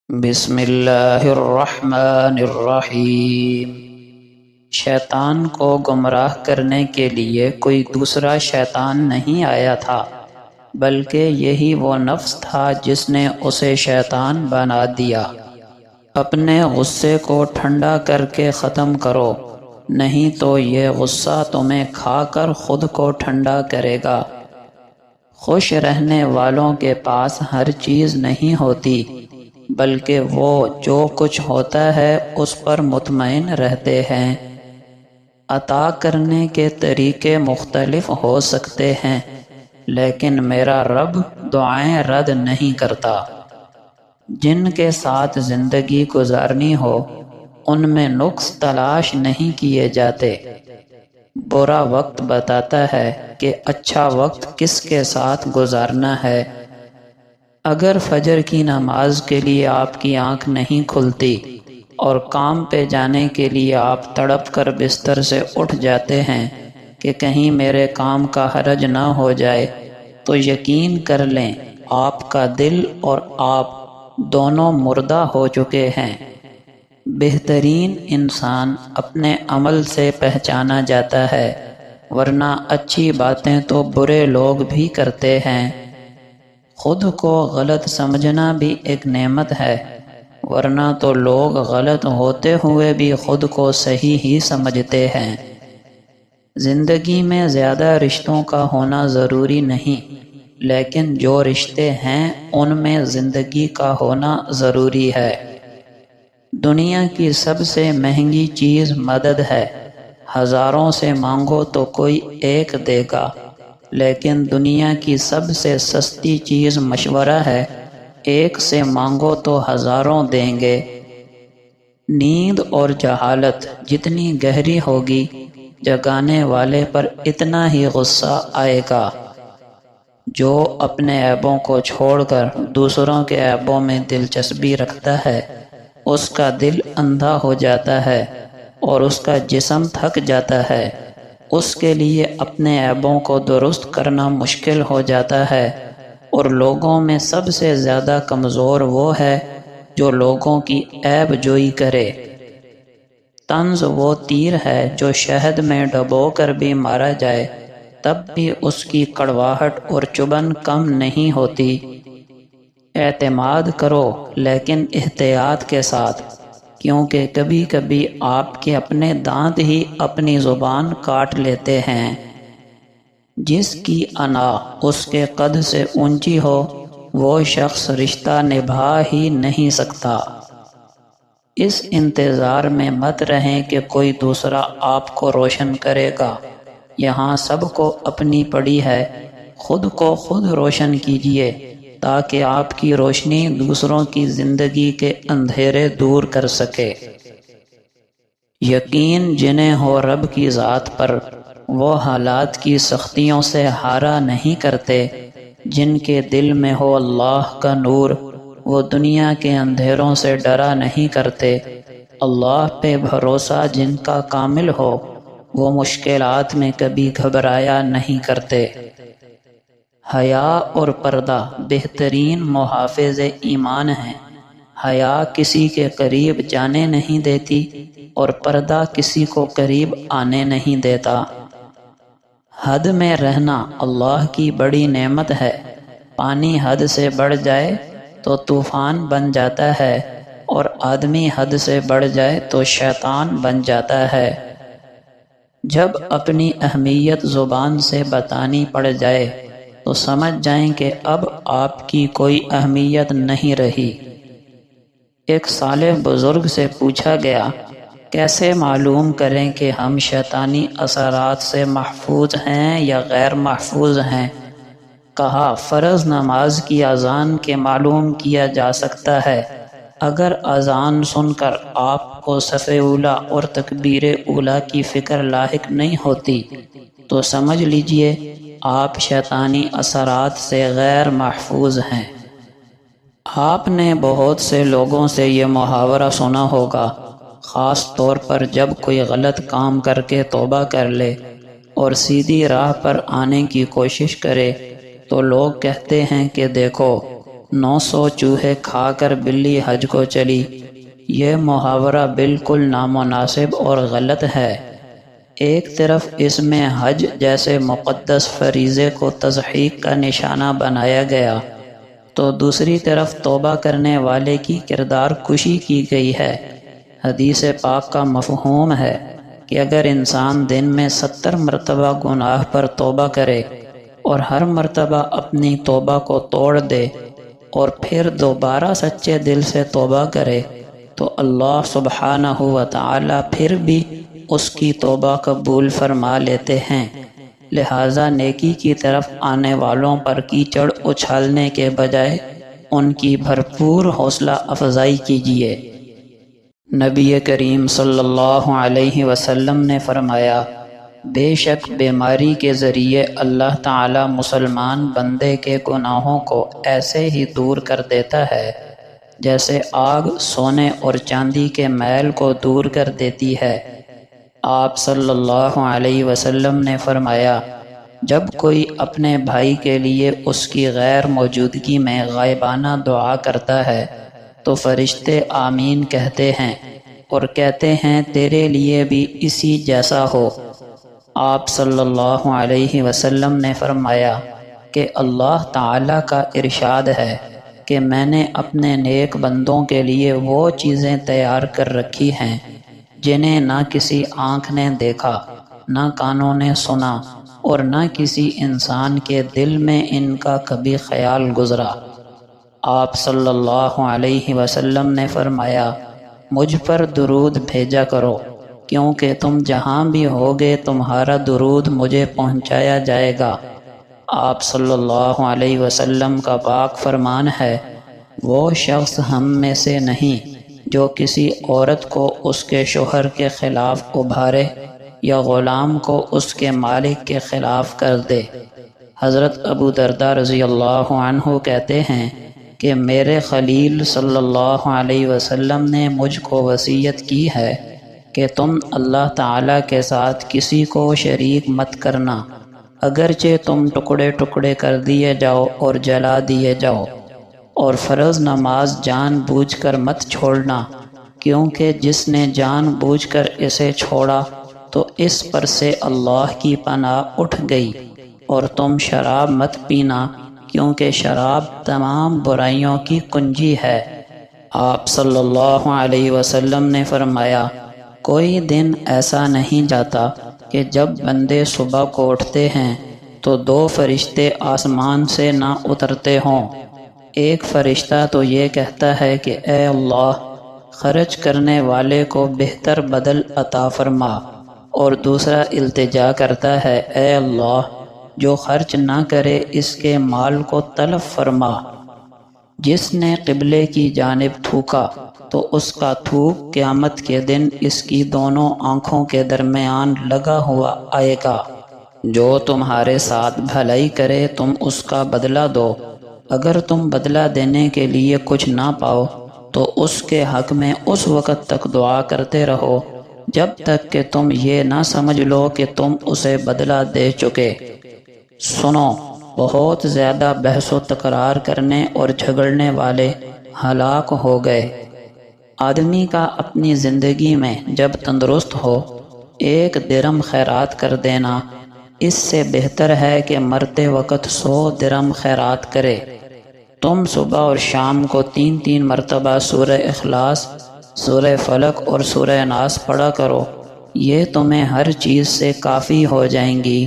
بسم اللہ الرحمن الرحیم۔ شیطان کو گمراہ کرنے کے لیے کوئی دوسرا شیطان نہیں آیا تھا، بلکہ یہی وہ نفس تھا جس نے اسے شیطان بنا دیا۔ اپنے غصے کو ٹھنڈا کر کے ختم کرو، نہیں تو یہ غصہ تمہیں کھا کر خود کو ٹھنڈا کرے گا۔ خوش رہنے والوں کے پاس ہر چیز نہیں ہوتی، بلکہ وہ جو کچھ ہوتا ہے اس پر مطمئن رہتے ہیں۔ عطا کرنے کے طریقے مختلف ہو سکتے ہیں، لیکن میرا رب دعائیں رد نہیں کرتا۔ جن کے ساتھ زندگی گزارنی ہو ان میں نقص تلاش نہیں کیے جاتے۔ برا وقت بتاتا ہے کہ اچھا وقت کس کے ساتھ گزارنا ہے۔ اگر فجر کی نماز کے لیے آپ کی آنکھ نہیں کھلتی اور کام پہ جانے کے لیے آپ تڑپ کر بستر سے اٹھ جاتے ہیں کہ کہیں میرے کام کا حرج نہ ہو جائے، تو یقین کر لیں آپ کا دل اور آپ دونوں مردہ ہو چکے ہیں۔ بہترین انسان اپنے عمل سے پہچانا جاتا ہے، ورنہ اچھی باتیں تو برے لوگ بھی کرتے ہیں۔ خود کو غلط سمجھنا بھی ایک نعمت ہے، ورنہ تو لوگ غلط ہوتے ہوئے بھی خود کو صحیح ہی سمجھتے ہیں۔ زندگی میں زیادہ رشتوں کا ہونا ضروری نہیں، لیکن جو رشتے ہیں ان میں زندگی کا ہونا ضروری ہے۔ دنیا کی سب سے مہنگی چیز مدد ہے۔ ہزاروں سے مانگو تو کوئی ایک دے گا، لیکن دنیا کی سب سے سستی چیز مشورہ ہے۔ ایک سے مانگو تو ہزاروں دیں گے۔ نیند اور جہالت جتنی گہری ہوگی، جگانے والے پر اتنا ہی غصہ آئے گا۔ جو اپنے عیبوں کو چھوڑ کر دوسروں کے عیبوں میں دلچسپی رکھتا ہے، اس کا دل اندھا ہو جاتا ہے اور اس کا جسم تھک جاتا ہے۔ اس کے لیے اپنے عیبوں کو درست کرنا مشکل ہو جاتا ہے، اور لوگوں میں سب سے زیادہ کمزور وہ ہے جو لوگوں کی عیب جوئی کرے۔ طنز وہ تیر ہے جو شہد میں ڈبو کر بھی مارا جائے تب بھی اس کی کڑواہٹ اور چبھن کم نہیں ہوتی۔ اعتماد کرو لیکن احتیاط کے ساتھ، کیونکہ کبھی کبھی آپ کے اپنے دانت ہی اپنی زبان کاٹ لیتے ہیں۔ جس کی انا اس کے قد سے اونچی ہو، وہ شخص رشتہ نبھا ہی نہیں سکتا۔ اس انتظار میں مت رہیں کہ کوئی دوسرا آپ کو روشن کرے گا۔ یہاں سب کو اپنی پڑی ہے، خود کو خود روشن کیجیے تاکہ آپ کی روشنی دوسروں کی زندگی کے اندھیرے دور کر سکے۔ یقین جنہیں ہو رب کی ذات پر، وہ حالات کی سختیوں سے ہارا نہیں کرتے۔ جن کے دل میں ہو اللہ کا نور، وہ دنیا کے اندھیروں سے ڈرا نہیں کرتے۔ اللہ پہ بھروسہ جن کا کامل ہو، وہ مشکلات میں کبھی گھبرایا نہیں کرتے۔ حیا اور پردہ بہترین محافظ ایمان ہیں۔ حیا کسی کے قریب جانے نہیں دیتی اور پردہ کسی کو قریب آنے نہیں دیتا۔ حد میں رہنا اللہ کی بڑی نعمت ہے۔ پانی حد سے بڑھ جائے تو طوفان بن جاتا ہے، اور آدمی حد سے بڑھ جائے تو شیطان بن جاتا ہے۔ جب اپنی اہمیت زبان سے بتانی پڑ جائے تو سمجھ جائیں کہ اب آپ کی کوئی اہمیت نہیں رہی۔ ایک صالح بزرگ سے پوچھا گیا، کیسے معلوم کریں کہ ہم شیطانی اثرات سے محفوظ ہیں یا غیر محفوظ ہیں؟ کہا، فرض نماز کی اذان کے معلوم کیا جا سکتا ہے۔ اگر اذان سن کر آپ کو صف اولی اور تکبیر اولی کی فکر لاحق نہیں ہوتی تو سمجھ لیجئے آپ شیطانی اثرات سے غیر محفوظ ہیں۔ آپ نے بہت سے لوگوں سے یہ محاورہ سنا ہوگا، خاص طور پر جب کوئی غلط کام کر کے توبہ کر لے اور سیدھی راہ پر آنے کی کوشش کرے تو لوگ کہتے ہیں کہ دیکھو 900 چوہے کھا کر بلی حج کو چلی، یہ محاورہ بالکل نامناسب اور غلط ہے۔ ایک طرف اس میں حج جیسے مقدس فریضے کو تضحیق کا نشانہ بنایا گیا، تو دوسری طرف توبہ کرنے والے کی کردار کشی کی گئی ہے۔ حدیث پاک کا مفہوم ہے کہ اگر انسان دن میں 70 مرتبہ گناہ پر توبہ کرے اور ہر مرتبہ اپنی توبہ کو توڑ دے اور پھر دوبارہ سچے دل سے توبہ کرے تو اللہ سبحانہ و تعالی پھر بھی اس کی توبہ قبول فرما لیتے ہیں۔ لہٰذا نیکی کی طرف آنے والوں پر کیچڑ اچھالنے کے بجائے ان کی بھرپور حوصلہ افزائی کیجیے۔ نبی کریم صلی اللہ علیہ وسلم نے فرمایا، بے شک بیماری کے ذریعے اللہ تعالی مسلمان بندے کے گناہوں کو ایسے ہی دور کر دیتا ہے جیسے آگ سونے اور چاندی کے میل کو دور کر دیتی ہے۔ آپ صلی اللہ علیہ وسلم نے فرمایا، جب کوئی اپنے بھائی کے لیے اس کی غیر موجودگی میں غائبانہ دعا کرتا ہے تو فرشتے آمین کہتے ہیں اور کہتے ہیں تیرے لیے بھی اسی جیسا ہو۔ آپ صلی اللہ علیہ وسلم نے فرمایا کہ اللہ تعالیٰ کا ارشاد ہے کہ میں نے اپنے نیک بندوں کے لیے وہ چیزیں تیار کر رکھی ہیں جنہیں نہ کسی آنکھ نے دیکھا، نہ کانوں نے سنا اور نہ کسی انسان کے دل میں ان کا کبھی خیال گزرا۔ آپ صلی اللہ علیہ وسلم نے فرمایا، مجھ پر درود بھیجا کرو، کیونکہ تم جہاں بھی ہوگے تمہارا درود مجھے پہنچایا جائے گا۔ آپ صلی اللہ علیہ وسلم کا پاک فرمان ہے، وہ شخص ہم میں سے نہیں جو کسی عورت کو اس کے شوہر کے خلاف ابھارے یا غلام کو اس کے مالک کے خلاف کر دے۔ حضرت ابو درداء رضی اللہ عنہ کہتے ہیں کہ میرے خلیل صلی اللہ علیہ وسلم نے مجھ کو وصیت کی ہے کہ تم اللہ تعالیٰ کے ساتھ کسی کو شریک مت کرنا، اگرچہ تم ٹکڑے ٹکڑے کر دیے جاؤ اور جلا دیے جاؤ، اور فرض نماز جان بوجھ کر مت چھوڑنا، کیونکہ جس نے جان بوجھ کر اسے چھوڑا تو اس پر سے اللہ کی پناہ اٹھ گئی۔ اور تم شراب مت پینا، کیونکہ شراب تمام برائیوں کی کنجی ہے۔ آپ صلی اللہ علیہ وسلم نے فرمایا، کوئی دن ایسا نہیں جاتا کہ جب بندے صبح کو اٹھتے ہیں تو 2 فرشتے آسمان سے نہ اترتے ہوں۔ ایک فرشتہ تو یہ کہتا ہے کہ اے اللہ، خرچ کرنے والے کو بہتر بدل عطا فرما، اور دوسرا التجا کرتا ہے اے اللہ، جو خرچ نہ کرے اس کے مال کو تلف فرما۔ جس نے قبلے کی جانب تھوکا تو اس کا تھوک قیامت کے دن اس کی دونوں آنکھوں کے درمیان لگا ہوا آئے گا۔ جو تمہارے ساتھ بھلائی کرے تم اس کا بدلہ دو، اگر تم بدلہ دینے کے لیے کچھ نہ پاؤ تو اس کے حق میں اس وقت تک دعا کرتے رہو جب تک کہ تم یہ نہ سمجھ لو کہ تم اسے بدلہ دے چکے۔ سنو، بہت زیادہ بحث و تکرار کرنے اور جھگڑنے والے ہلاک ہو گئے۔ آدمی کا اپنی زندگی میں جب تندرست ہو 1 درم خیرات کر دینا اس سے بہتر ہے کہ مرتے وقت 100 درم خیرات کرے۔ تم صبح اور شام کو 3 مرتبہ سورہ اخلاص، سورہ فلق اور سورہ ناس پڑھا کرو، یہ تمہیں ہر چیز سے کافی ہو جائیں گی۔